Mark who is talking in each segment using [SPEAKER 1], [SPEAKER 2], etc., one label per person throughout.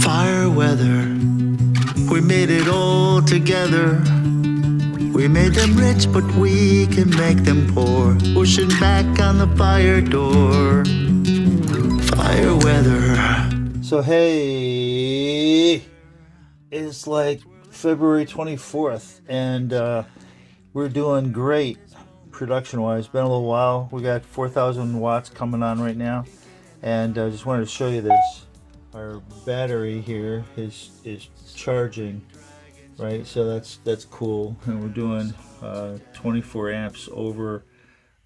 [SPEAKER 1] fire weather. We made it all together. We made them rich, but we can make them poor. Pushing back on the fire door. Fire weather. So hey, it's like February 24th, and we're doing great production-wise. Been a little while. We got 4,000 watts coming on right now, and I just wanted to show you this. Our battery here is charging, right? So that's cool, and we're doing 24 amps over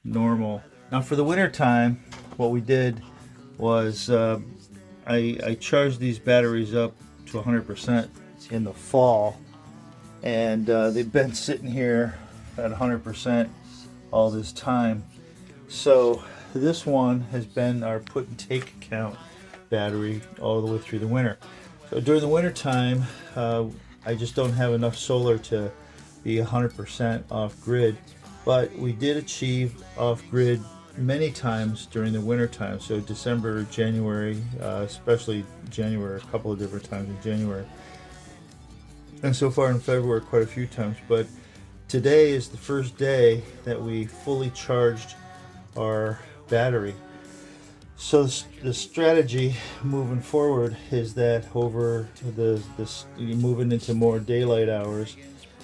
[SPEAKER 1] normal. Now for the winter time, what we did was I charged these batteries up to 100% in the fall, and they've been sitting here at 100% all this time. So this one has been our put and take account battery all the way through the winter. So during the winter time, I just don't have enough solar to be 100% off grid, but we did achieve off grid many times during the winter time. So December, January, especially January, a couple of different times in January, and so far in February quite a few times. But today is the first day that we fully charged our battery. So the strategy moving forward is that over this moving into more daylight hours,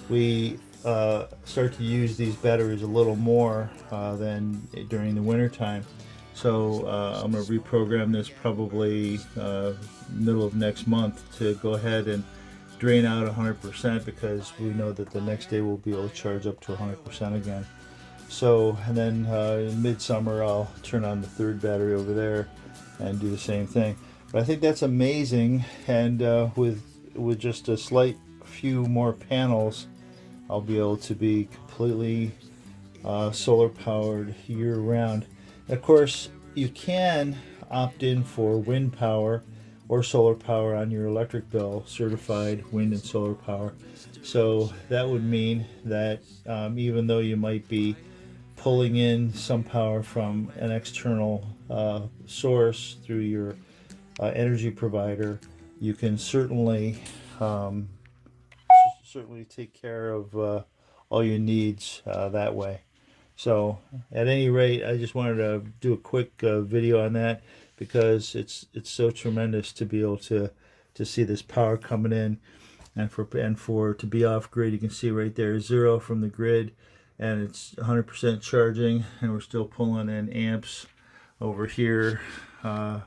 [SPEAKER 1] we start to use these batteries a little more than during the winter time. So I'm going to reprogram this probably middle of next month to go ahead and drain out 100%, because we know that the next day we'll be able to charge up to 100% again. So, and then in midsummer I'll turn on the third battery over there and do the same thing. But I think that's amazing, and with just a slight few more panels, I'll be able to be completely solar powered year round. Of course, you can opt in for wind power or solar power on your electric bill, certified wind and solar power. So that would mean that even though you might be pulling in some power from an external source through your energy provider, you can certainly take care of all your needs that way. So at any rate, I just wanted to do a quick video on that, because it's so tremendous to be able to see this power coming in, and for to be off grid. You can see right there 0 from the grid, and it's 100% charging, and we're still pulling in amps over here on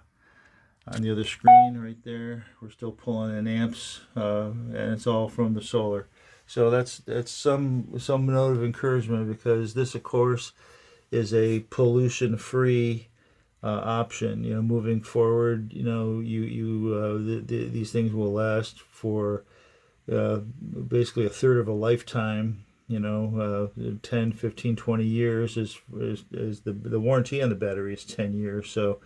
[SPEAKER 1] the other screen right there. We're still pulling in amps, and it's all from the solar. So that's some note of encouragement, because this, of course, is a pollution-free option. You know, moving forward, you know, these things will last for basically a third of a lifetime. You know, 10, 15, 20 years is the warranty on the battery is 10 years. So,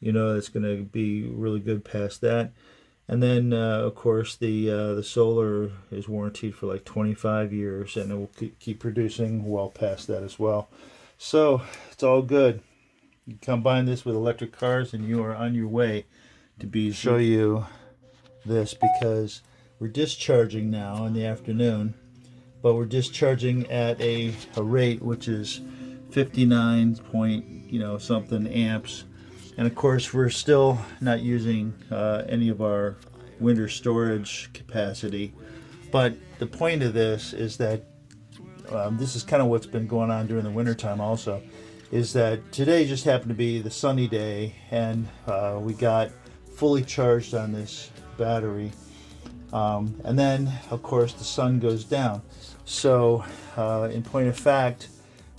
[SPEAKER 1] you know, it's going to be really good past that. And then, of course, the solar is warranted for like 25 years, and it will keep producing well past that as well. So it's all good. You combine this with electric cars, and you are on your way to be. Show you this, because we're discharging now in the afternoon, but we're discharging at a rate which is 59 point something amps. And of course, we're still not using any of our winter storage capacity. But the point of this is that this is kind of what's been going on during the winter time also, is that today just happened to be the sunny day, and we got fully charged on this battery. And then, of course, the sun goes down. So, in point of fact,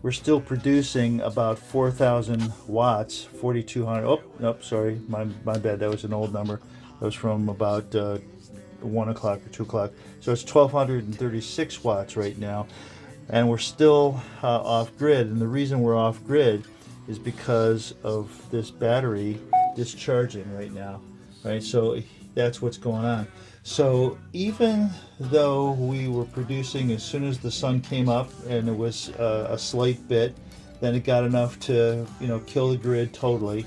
[SPEAKER 1] we're still producing about 4,000 watts, 4,200. Oh, nope, sorry, my bad. That was an old number. That was from about 1 o'clock or 2 o'clock. So it's 1,236 watts right now, and we're still off grid. And the reason we're off grid is because of this battery discharging right now, right? So that's what's going on. So even though we were producing as soon as the sun came up, and it was a slight bit, then it got enough to kill the grid totally,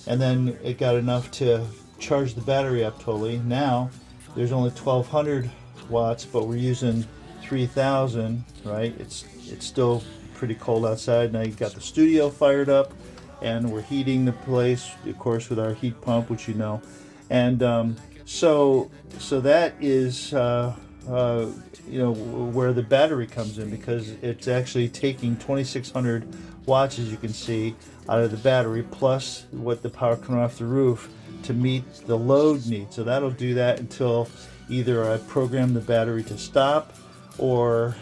[SPEAKER 1] and then it got enough to
[SPEAKER 2] charge the battery up totally. Now there's only 1200 watts, but we're using 3000, right? It's still pretty cold outside. Now you've got the studio fired up, and we're heating the place, of course, with our heat pump, which you know. And so that is where the battery comes in, because it's actually taking 2600 watts, as you can see, out of the battery, plus what the power coming off the roof to meet the load need. So that'll do that until either I program the battery to stop, or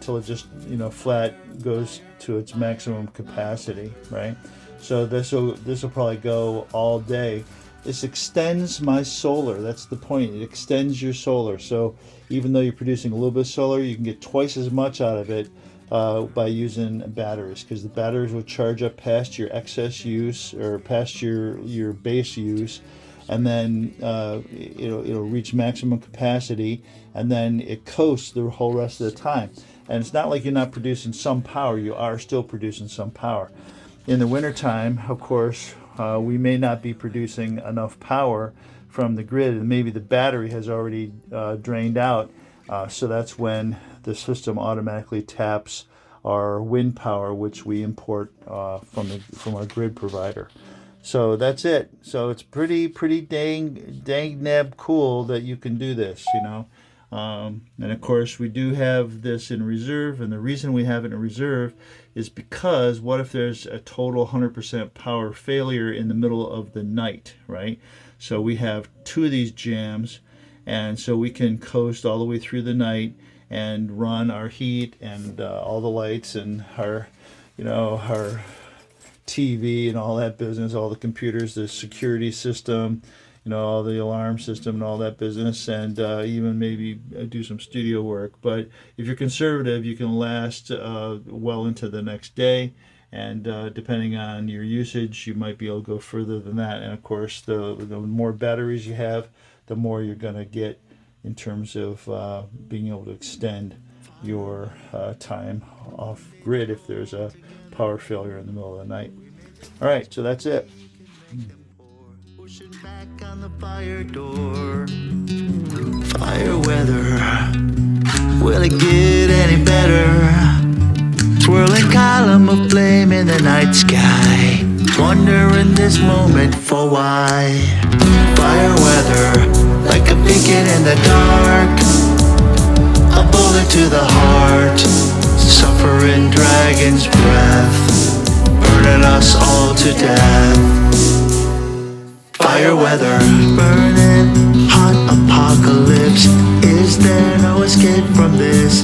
[SPEAKER 2] till it just flat goes to its maximum capacity, right? So this will probably go all day. This extends my solar. That's the point. It extends your solar. So even though you're producing a little bit of solar, you can get twice as much out of it by using batteries, because the batteries will charge up past your excess use, or past your base use, and then it'll reach maximum capacity, and then it coasts the whole rest of the time. And it's not like you're not producing some power. You are still producing some power. In the wintertime, of course, we may not be producing enough power from the grid, and maybe the battery has already drained out. So that's when the system automatically taps our wind power, which we import from our grid provider. So that's it. So it's pretty dang nab cool that you can do this, and of course we do have this in reserve, and the reason we have it in reserve is because what if there's a total 100% power failure in the middle of the night, right? So we have 2 of these jams, and so we can coast all the way through the night and run our heat and all the lights and our TV and all that business, all the computers, the security system, all the alarm system and all that business, and even maybe do some studio work. But if you're conservative, you can last well into the next day, and depending on your usage, you might be able to go further than that. And of course, the more batteries you have, the more you're going to get in terms of being able to extend your time off grid if there's a power failure in the middle of the night. All right, so that's it.
[SPEAKER 1] Pushing back on the fire door. Fire weather, will it get any better? Swirling column of flame in the night sky, wonder in this moment for why. Fire weather, like a beacon in the dark, a bullet to the heart, suffering dragon's breath, burning us all to death. Fire weather, burning hot apocalypse. Is there no escape from this?